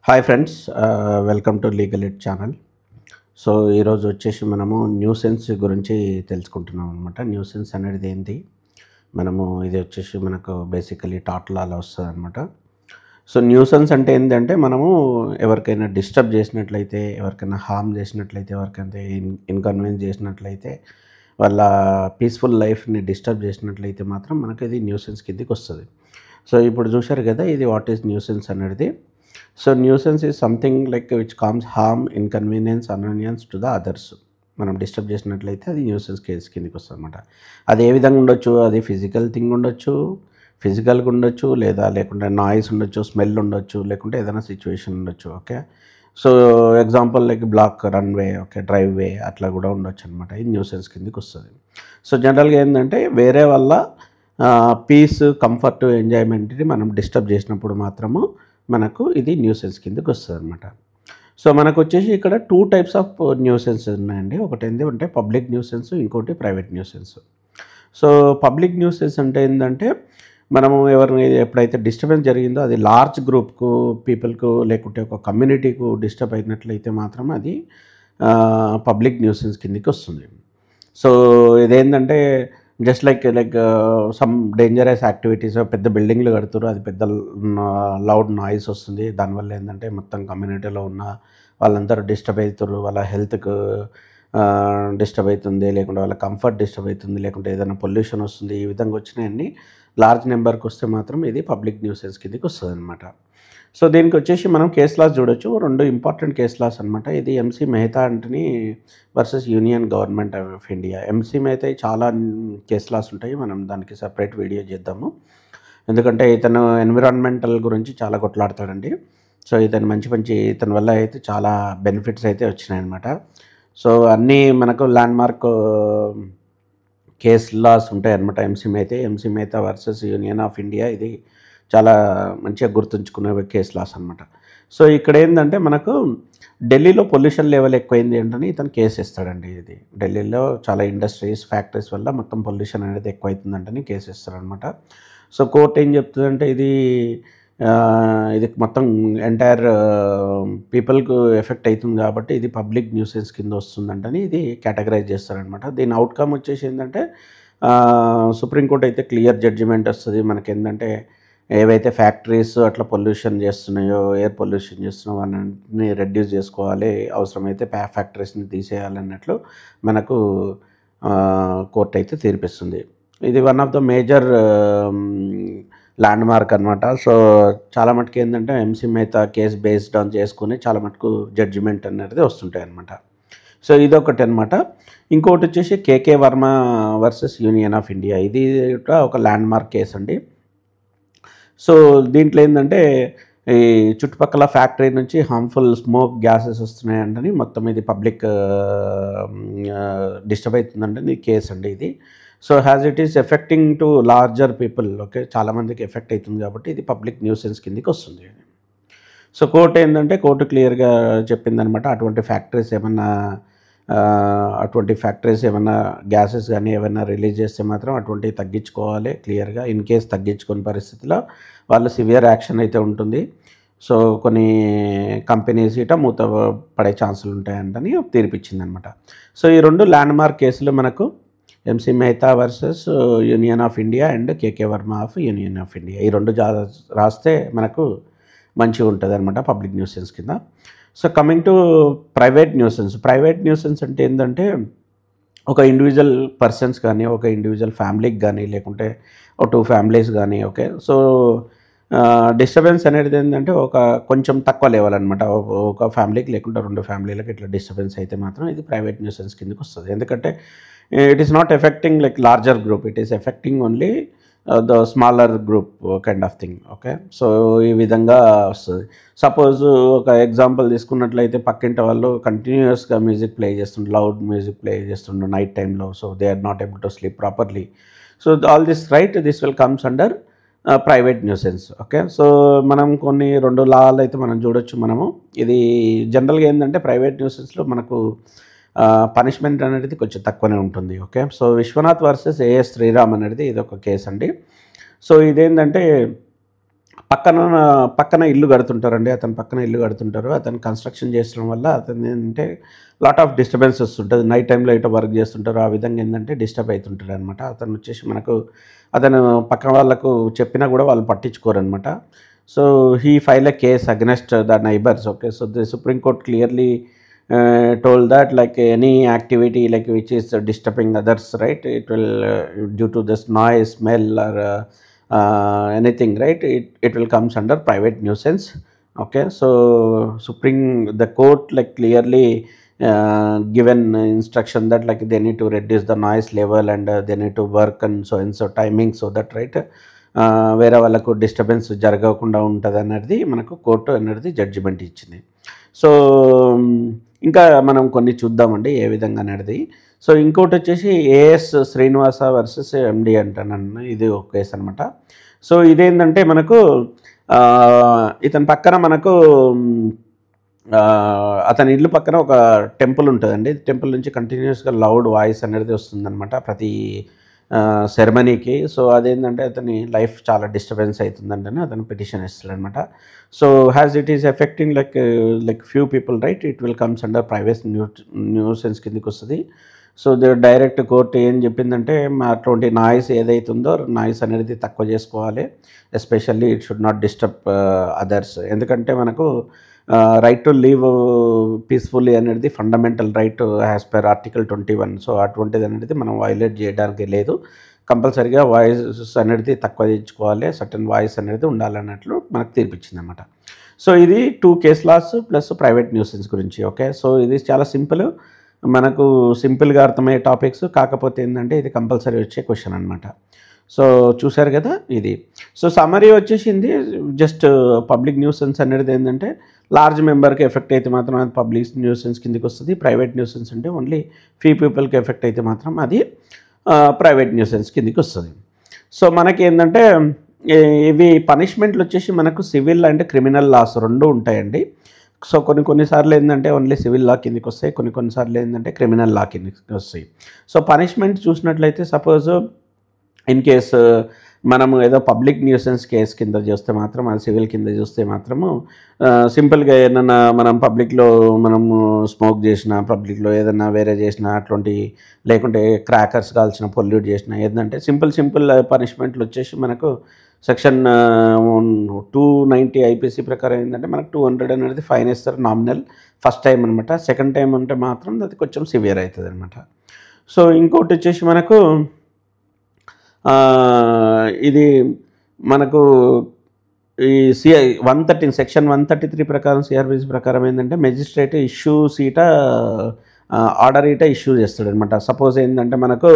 Hi friends, welcome to legal ed channel. So ఈరోజు వచ్చేసి మనము న్యూసెన్స్ గురించి తెలుసుకుంటున్నాం అనమాట. న్యూసెన్స్ అనేది ఏంటి, ఇది వచ్చేసి మనకు బేసికలీ టాట్ లాలో వస్తుంది అనమాట. సో న్యూసెన్స్ అంటే ఏంటంటే మనము ఎవరికైనా డిస్టర్బ్ చేసినట్లయితే, ఎవరికైనా హార్మ్ చేసినట్లయితే, ఎవరికైనా ఇన్కన్వీనియన్స్ చేసినట్లయితే, వాళ్ళ పీస్ఫుల్ లైఫ్ని డిస్టర్బ్ చేసినట్లయితే మాత్రం మనకి ఇది న్యూసెన్స్ కిందకి వస్తుంది. సో ఇప్పుడు చూశారు కదా, ఇది వాట్ ఈస్ న్యూసెన్స్ అనేది. So nuisance is something like which comes harm, inconvenience, unconvenience to the others. మనం డిస్టర్బ్ చేసినట్లయితే అది న్యూసెన్స్ కేసు కిందకి వస్తుంది అనమాట. అది ఏ విధంగా ఉండొచ్చు, అది ఫిజికల్ థింగ్ ఉండొచ్చు, ఫిజికల్గా ఉండొచ్చు, లేకుంటే నాయిస్ ఉండొచ్చు, స్మెల్ ఉండొచ్చు, లేకుంటే ఏదైనా సిచ్యువేషన్ ఉండొచ్చు. Okay, so example like block runway, okay, driveway అట్లా కూడా ఉండొచ్చు అనమాట. ఇది న్యూసెన్స్ కిందకి వస్తుంది. సో జనరల్గా ఏంటంటే వేరే వల్ల పీస్, కంఫర్ట్, ఎంజాయ్మెంట్ని మనం డిస్టర్బ్ చేసినప్పుడు మాత్రము మనకు ఇది న్యూసెన్స్ కిందకి వస్తుంది అనమాట. సో మనకు వచ్చేసి ఇక్కడ 2 టైప్స్ ఆఫ్ న్యూసెన్స్ ఉన్నాయండి. ఒకటి ఏంటంటే పబ్లిక్ న్యూసెన్స్, ఇంకోటి private nuisance. So public nuisance అంటే ఏంటంటే మనము ఎవరిని ఎప్పుడైతే డిస్టర్బెన్స్ జరిగిందో అది లార్జ్ గ్రూప్కు, పీపుల్కు, లేకుంటే ఒక కమ్యూనిటీకు డిస్టర్బ్ అయినట్లయితే మాత్రం అది పబ్లిక్ న్యూసెన్స్ కిందకి వస్తుంది. సో ఇదేంటంటే just like some dangerous activities, పెద్ద బిల్డింగ్లు కడుతున్నారు, అది పెద్ద లౌడ్ నాయిస్ వస్తుంది. దానివల్ల ఏంటంటే మొత్తం కమ్యూనిటీలో ఉన్న వాళ్ళందరూ డిస్టర్బ్ అవుతారు, వాళ్ళ హెల్త్కు డిస్టర్బ్ అవుతుంది, లేకుంటే వాళ్ళ కంఫర్ట్ డిస్టర్బ్ అవుతుంది, లేకుంటే ఏదైనా పొల్యూషన్ వస్తుంది. ఈ విధంగా వచ్చినాయన్నీ లార్జ్ నెంబర్కి వస్తే మాత్రం ఇది పబ్లిక్ న్యూసెన్స్ కిందకి వస్తుంది అనమాట. సో దీనికి వచ్చేసి మనం కేస్ లాస్ చూడొచ్చు. 2 ఇంపార్టెంట్ కేస్ లాస్ అనమాట. ఇది ఎంసీ మెహతా అంటని versus union government of India. M C Mehta చాలా కేస్ లాస్ ఉంటాయి, మనం దానికి సపరేట్ వీడియో చేద్దాము. ఎందుకంటే ఇతను ఎన్విరాన్మెంటల్ గురించి చాలా కొట్లాడతాడండి. సో ఇతని వల్ల అయితే చాలా బెనిఫిట్స్ అయితే వచ్చినాయి అనమాట. సో అన్నీ మనకు ల్యాండ్ మార్క్ కేస్ లాస్ ఉంటాయి అనమాట. MC Mehta versus union of India, ఇది చాలా మంచిగా గుర్తుంచుకునే కేస్ లాస్ అనమాట. సో ఇక్కడ ఏంటంటే మనకు ఢిల్లీలో పొల్యూషన్ లెవెల్ ఎక్కువైంది ఏంటని ఇతను కేసు ఇస్తాడండి. ఇది ఢిల్లీలో చాలా ఇండస్ట్రీస్, ఫ్యాక్టరీస్ వల్ల మొత్తం పొల్యూషన్ అనేది ఎక్కువైతుందంటని కేసు ఇస్తాడనమాట. సో కోర్టు ఏం చెప్తుందంటే ఇది మొత్తం ఎంటైర్ పీపుల్కు ఎఫెక్ట్ అవుతుంది కాబట్టి ఇది పబ్లిక్ న్యూసెన్స్ కింద వస్తుందంటని ఇది కేటగరైజ్ చేస్తారనమాట. దీని అవుట్కమ్ వచ్చేసి ఏంటంటే సుప్రీంకోర్టు అయితే క్లియర్ జడ్జిమెంట్ వస్తుంది. మనకి ఏంటంటే ఏవైతే ఫ్యాక్టరీస్ అట్లా పొల్యూషన్ చేస్తున్నాయో, ఎయిర్ పొల్యూషన్ చేస్తున్నాయో అన్నీ రెడ్యూస్ చేసుకోవాలి, అవసరమైతే ఫ్యాక్టరీస్ని తీసేయాలన్నట్లు మనకు కోర్టు అయితే తీర్పిస్తుంది. ఇది one of the major land mark అనమాట. సో చాలా మటుకు ఏంటంటే MC Mehta case based on చేసుకుని చాలా మటుకు జడ్జిమెంట్ అనేది వస్తుంటాయి అనమాట. సో ఇదొకటి అనమాట. ఇంకోటి వచ్చేసి K K Varma versus union of India. ఇది ఒక ల్యాండ్ మార్క్ కేసు అండి. సో దీంట్లో ఏంటంటే ఈ చుట్టుపక్కల ఫ్యాక్టరీ నుంచి హార్మ్ఫుల్ స్మోక్ గ్యాసెస్ వస్తున్నాయంటని మొత్తం ఇది పబ్లిక్ డిస్టర్బ్ అవుతుందంటే కేసు అండి ఇది. So has it is effecting to larger people, okay, చాలామందికి ఎఫెక్ట్ అవుతుంది కాబట్టి ఇది పబ్లిక్ న్యూసెన్స్ కిందకి వస్తుంది. సో కోర్టు క్లియర్గా చెప్పిందనమాట. అటువంటి ఫ్యాక్టరీస్ ఏమన్నా గ్యాసెస్ కానీ ఏమైనా రిలీజ్ చేస్తే మాత్రం అటువంటివి తగ్గించుకోవాలి క్లియర్గా. ఇన్ కేస్ తగ్గించుకునే పరిస్థితిలో వాళ్ళు సివియర్ యాక్షన్ అయితే ఉంటుంది. సో కొన్ని కంపెనీస్ ఇట మూత పడే ఛాన్సులు ఉంటాయంటని తీర్పిచ్చిందనమాట. సో ఈ 2 ల్యాండ్ మార్క్ కేసులు మనకు MC Mehta versus union of India and KK Varma of union of India, ఈ 2 రాస్తే మనకు మంచిగా ఉంటుంది అనమాట పబ్లిక్ న్యూసెన్స్ కింద. So coming to private nuisance అంటే ఏంటంటే ఒక ఇండివిజువల్ పర్సన్స్ కానీ, ఒక ఇండివిజువల్ ఫ్యామిలీకి కానీ, లేకుంటే ఒక 2 ఫ్యామిలీస్ కానీ, ఓకే. సో డిస్టర్బెన్స్ అనేది ఏంటంటే కొంచెం తక్కువ లెవెల్ అనమాట. ఒక ఫ్యామిలీకి లేకుంటే 2 ఫ్యామిలీలకు ఇట్లా డిస్టర్బెన్స్ అయితే మాత్రం ఇది ప్రైవేట్ న్యూసెన్స్ కిందకి వస్తుంది. ఎందుకంటే it is not effecting like larger group, it is effecting only the smaller group kind of thing, okay. So ఈ విధంగా వస్తుంది. సపోజ్ ఒక ఎగ్జాంపుల్ తీసుకున్నట్లయితే పక్కింటి వాళ్ళు కంటిన్యూస్గా మ్యూజిక్ ప్లే చేస్తుండ్రు, లౌడ్ మ్యూజిక్ ప్లే చేస్తుండ్రు నైట్ టైంలో. So they are not able to sleep properly. So all this this will comes under private nuisance, okay. So మనం కొన్ని 2 లాలు అయితే మనం చూడొచ్చు. ఇది జనరల్గా ఏంటంటే ప్రైవేట్ న్యూసెన్స్లో మనకు పనిష్మెంట్ అనేది కొంచెం తక్కువనే ఉంటుంది, okay. So Viswanath versus AS Sriram అనేది ఇది ఒక కేసు అండి. సో ఇదేంటంటే పక్కన పక్కన ఇల్లు కడుతుంటారండి. అతను పక్కన ఇల్లు కడుతుంటారు. అతను కన్స్ట్రక్షన్ చేసడం వల్ల అతను ఏంటంటే లాట్ ఆఫ్ డిస్టర్బెన్సెస్ ఉంటుంది. నైట్ టైంలో ఇటు వర్క్ చేస్తుంటారు. ఆ విధంగా ఏంటంటే డిస్టర్బ్ అవుతుంటారు అనమాట. అతను వచ్చేసి మనకు అతను పక్కన వాళ్ళకు చెప్పినా కూడా వాళ్ళు పట్టించుకోరనమాట. So he file a case against the neighbours. Okay, so the supreme court clearly told that like any activity like which is disturbing others, right, it will due to this noise, smell or anything, right, it will comes under private nuisance. Okay, so the court like clearly given instruction that like they need to reduce the noise level and they need to work and so timing so that, right, వేరే వాళ్ళకు disturbance జరగకుండా ఉంటుంది అన్నది మనకు court అనేది judgement ఇచ్చింది. So ఇంకా మనం కొన్ని చూద్దామండి ఏ విధంగా అనేది. సో ఇంకోటి వచ్చేసి ఏఎస్ శ్రీనివాస వర్సెస్ ఎండి అంటానన్న, ఇది ఒక కేసు అనమాట. సో ఇదేంటంటే మనకు ఇతని పక్కన మనకు అతని ఇల్లు పక్కన ఒక టెంపుల్ ఉంటుందండి. టెంపుల్ నుంచి కంటిన్యూస్గా లౌడ్ వాయిస్ అనేది వస్తుందన్నమాట ప్రతి సెరమనీకి. సో అదేంటంటే అతని లైఫ్ చాలా డిస్టర్బెన్స్ అవుతుందంటే అతను పిటిషన్ ఇస్తాడనమాట. So has it is affecting like few people, right, it will comes under private nuisance కిందకి వస్తుంది. సో డైరెక్ట్ కోర్టు ఏం చెప్పిందంటే అటువంటి నాయిస్ ఏదైతుందో నాయిస్ అనేది తక్కువ చేసుకోవాలి. Especially it should not disturb others. ఎందుకంటే మనకు రైట్ టు లీవ్ పీస్ఫుల్లీ అనేది fundamental right as per article 21. So అటువంటిది అనేది మనం వైలేట్ చేయడానికి లేదు. కంపల్సరీగా వాయిస్ అనేది తక్కువ తెచ్చుకోవాలి, సర్టన్ వాయిస్ అనేది ఉండాలన్నట్లు మనకు తీర్పిచ్చింది అనమాట. సో ఇది 2 case laws plus private nuisance గురించి. ఓకే, సో ఇది చాలా సింపుల్, మనకు సింపుల్గా అర్థమయ్యే టాపిక్స్. కాకపోతే ఏంటంటే ఇది కంపల్సరీ వచ్చే క్వశ్చన్ అనమాట. సో చూశారు కదా ఇది. సో సమ్మరీ వచ్చేసింది. జస్ట్ పబ్లిక్ న్యూసెన్స్ అనేది ఏంటంటే లార్జ్ మెంబర్కి ఎఫెక్ట్ అయితే మాత్రం అది పబ్లిక్ న్యూసెన్స్ కిందకి వస్తుంది. ప్రైవేట్ న్యూసెన్స్ అంటే ఓన్లీ ఫ్యూ పీపుల్కి ఎఫెక్ట్ అయితే మాత్రం అది ప్రైవేట్ న్యూసెన్స్ కిందకి వస్తుంది. సో మనకి ఏంటంటే ఇవి పనిష్మెంట్లు వచ్చేసి మనకు సివిల్ అండ్ క్రిమినల్ లాస్ రెండు ఉంటాయండి. సో కొన్నిసార్లు ఏంటంటే ఓన్లీ సివిల్ లా కిందకి వస్తాయి, కొన్నిసార్లు ఏంటంటే క్రిమినల్ లా కిందకి వస్తాయి. సో పనిష్మెంట్ చూసినట్లయితే సపోజ్ ఇన్ కేసు మనము ఏదో పబ్లిక్ న్యూసెన్స్ కేసు కింద చూస్తే మాత్రం, అది సివిల్ కింద చూస్తే మాత్రము సింపుల్గా ఏదన్నా మనం పబ్లిక్లో మనము స్మోక్ చేసిన, పబ్లిక్లో ఏదన్నా వేరే చేసిన అట్లాంటి, లేకుంటే క్రాకర్స్ కాల్చిన, పొల్యూట్ చేసిన, ఏంటంటే సింపుల్ పనిష్మెంట్లు వచ్చేసి మనకు సెక్షన్ 290 ఐపీసీ ప్రకారం ఏంటంటే మనకు 200 అనేది ఫైన్ ఇస్తారు నామినల్ ఫస్ట్ టైం అనమాట. సెకండ్ టైం అంటే మాత్రం అది కొంచెం సివియర్ అవుతుంది అనమాట. సో ఇంకోటి వచ్చేసి మనకు ఇది మనకు ఈ సిఐ 113 సెక్షన్ 133 ప్రకారం సిఆర్పిసి ప్రకారం ఏంటంటే మెజిస్ట్రేట్ ఇష్యూ సీట ఆర్డర్ ఈట ఇష్యూ చేస్తాడనమాట. సపోజ్ ఏంటంటే మనకు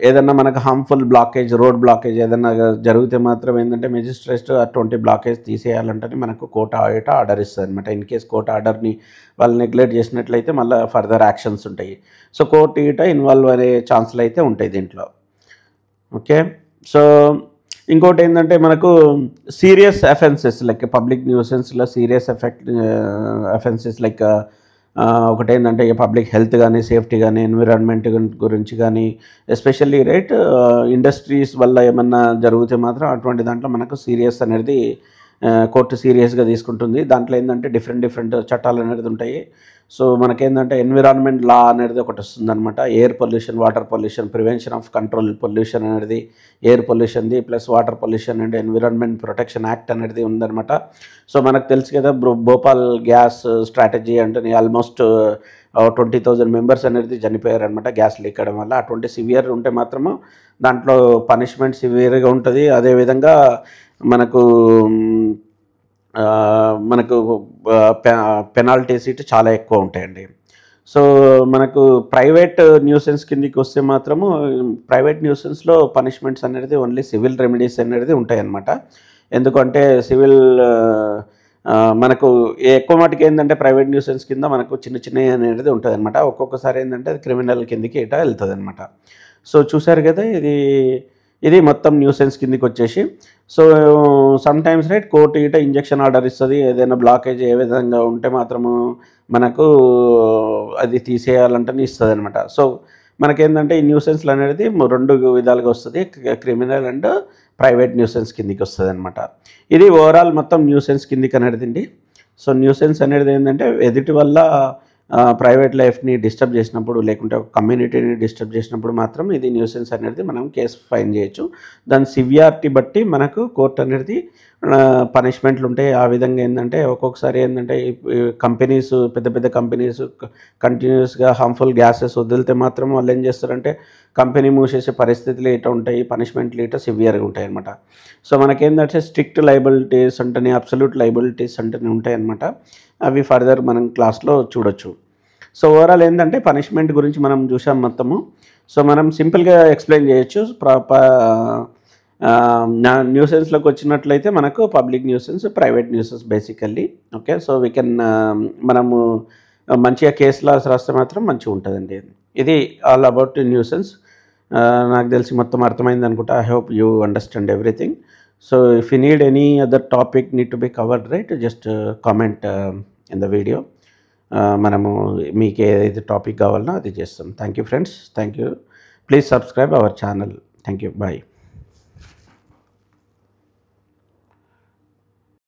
ఏదన్నా మనకు హార్మ్ఫుల్ బ్లాకేజ్, రోడ్ బ్లాకేజ్ ఏదన్నా జరిగితే మాత్రం ఏంటంటే మెజిస్ట్రేట్ అటువంటి బ్లాకేజ్ తీసేయాలంటే మనకు కోర్టు ఆర్డర్ ఇస్తుంది అనమాట. ఇన్ కేస్ కోర్టు ఆర్డర్ని వాళ్ళు నెగ్లెక్ట్ చేసినట్లయితే మళ్ళీ ఫర్దర్ యాక్షన్స్ ఉంటాయి. సో కోర్టు ఇన్వాల్వ్ అయ్యే ఛాన్సులు అయితే ఉంటాయి దీంట్లో. ఓకే, సో ఇంకోటి ఏంటంటే మనకు సీరియస్ అఫెన్సెస్ లైక్ పబ్లిక్ న్యూసెన్స్లో సీరియస్ అఫెన్సెస్ లైక్ ఒకటి ఏంటంటే పబ్లిక్ హెల్త్ కానీ, సేఫ్టీ కానీ, ఎన్విరాన్మెంట్ గురించి కానీ, ఎస్పెషల్లీ రైట్ ఇండస్ట్రీస్ వల్ల ఏమన్నా జరిగితే మాత్రం అటువంటి దాంట్లో మనకు సీరియస్ అనేది కోర్టు సీరియస్గా తీసుకుంటుంది. దాంట్లో ఏంటంటే డిఫరెంట్ చట్టాలు అనేది ఉంటాయి. సో మనకేంటంటే ఎన్విరాన్మెంట్ లా అనేది ఒకటి వస్తుందన్నమాట. Air pollution, water pollution, prevention of control pollution అనేది ఎయిర్ పొల్యూషన్ది, plus water pollution and environment protection act అనేది ఉందన్నమాట. సో మనకు తెలుసు కదా భోపాల్ గ్యాస్ స్ట్రాటజీ అంటే ఆల్మోస్ట్ 20,000 మెంబర్స్ అనేది చనిపోయారనమాట గ్యాస్ లీక్ అవ్వడం వల్ల. అటువంటి సివియర్ ఉంటే మాత్రము దాంట్లో పనిష్మెంట్ సివియర్గా ఉంటుంది. అదేవిధంగా మనకు పెనాల్టీస్ ఇటు చాలా ఎక్కువ ఉంటాయండి. సో మనకు ప్రైవేట్ న్యూసెన్స్ కిందకి వస్తే మాత్రము ప్రైవేట్ న్యూసెన్స్లో పనిష్మెంట్స్ అనేది ఓన్లీ సివిల్ రెమెడీస్ అనేది ఉంటాయన్నమాట. ఎందుకంటే సివిల్ మనకు ఎక్కువ మటుకు ఏంటంటే ప్రైవేట్ న్యూసెన్స్ కింద మనకు చిన్న అనేది ఉంటుంది అనమాట. ఒక్కొక్కసారి ఏంటంటే అది క్రిమినల్ కిందకి ఇట వెళ్తుంది అనమాట. సో చూసారు కదా, ఇది మొత్తం న్యూసెన్స్ కిందకి వచ్చేసి. So some times right court ఇట ఇంజెక్షన్ ఆర్డర్ ఇస్తుంది. ఏదైనా బ్లాకేజ్ ఏ విధంగా ఉంటే మాత్రము మనకు అది తీసేయాలంటే ఇస్తుంది అనమాట. సో మనకేంటంటే ఈ న్యూసెన్స్లు అనేది 2 విధాలుగా వస్తుంది. క్రిమినల్ అండ్ ప్రైవేట్ న్యూసెన్స్ కిందికి వస్తుంది అనమాట. ఇది ఓవరాల్ మొత్తం న్యూసెన్స్ కిందికి అనేదిండి. సో న్యూసెన్స్ అనేది ఏంటంటే ఎదుటి వల్ల ప్రైవేట్ లైఫ్ని డిస్టర్బ్ చేసినప్పుడు, లేకుంటే ఒక కమ్యూనిటీని డిస్టర్బ్ చేసినప్పుడు మాత్రం ఇది న్యూసెన్స్ అనేది మనం కేసు ఫైన్ చేయొచ్చు. దాని సివియారిటీ బట్టి మనకు కోర్టు అనేది పనిష్మెంట్లు ఉంటాయి. ఆ విధంగా ఏంటంటే ఒక్కొక్కసారి ఏంటంటే కంపెనీస్, పెద్ద పెద్ద కంపెనీస్ కంటిన్యూస్గా హార్మ్ఫుల్ గ్యాసెస్ వదిలితే మాత్రం వాళ్ళు ఏం చేస్తారంటే కంపెనీ మూసేసే పరిస్థితులు ఇట్లా ఉంటాయి, పనిష్మెంట్లు ఇట్లా సివియర్గా ఉంటాయి అన్నమాట. సో మనకేంటంటే స్ట్రిక్ట్ లైబిలిటీస్ అంటేనే, అబ్సల్యూట్ లైబిలిటీస్ అంటేనే ఉంటాయి అన్నమాట. అవి ఫర్దర్ మనం క్లాస్లో చూడొచ్చు. సో ఓవరాల్ ఏంటంటే పనిష్మెంట్ గురించి మనం చూసాం మొత్తము. సో మనం సింపుల్గా ఎక్స్ప్లెయిన్ చేయొచ్చు. న్యూసెన్స్లోకి వచ్చినట్లయితే మనకు public nuisance, private nuisance basically. Okay, so we can మనము మంచిగా కేసు లాస్ రాస్తే మాత్రం మంచిగా ఉంటుందండి. ఇది ఆల్ అబౌట్ న్యూసెన్స్. నాకు తెలిసి మొత్తం అర్థమైంది అనుకుంటా. I hope you understand everything. So if you need any other topic need to be covered, right, just comment in the video. మనము మీకు ఏదైతే టాపిక్ కావాలనో అది చేస్తాం. Thank you friends, thank you. Please subscribe our channel. Thank you, bye.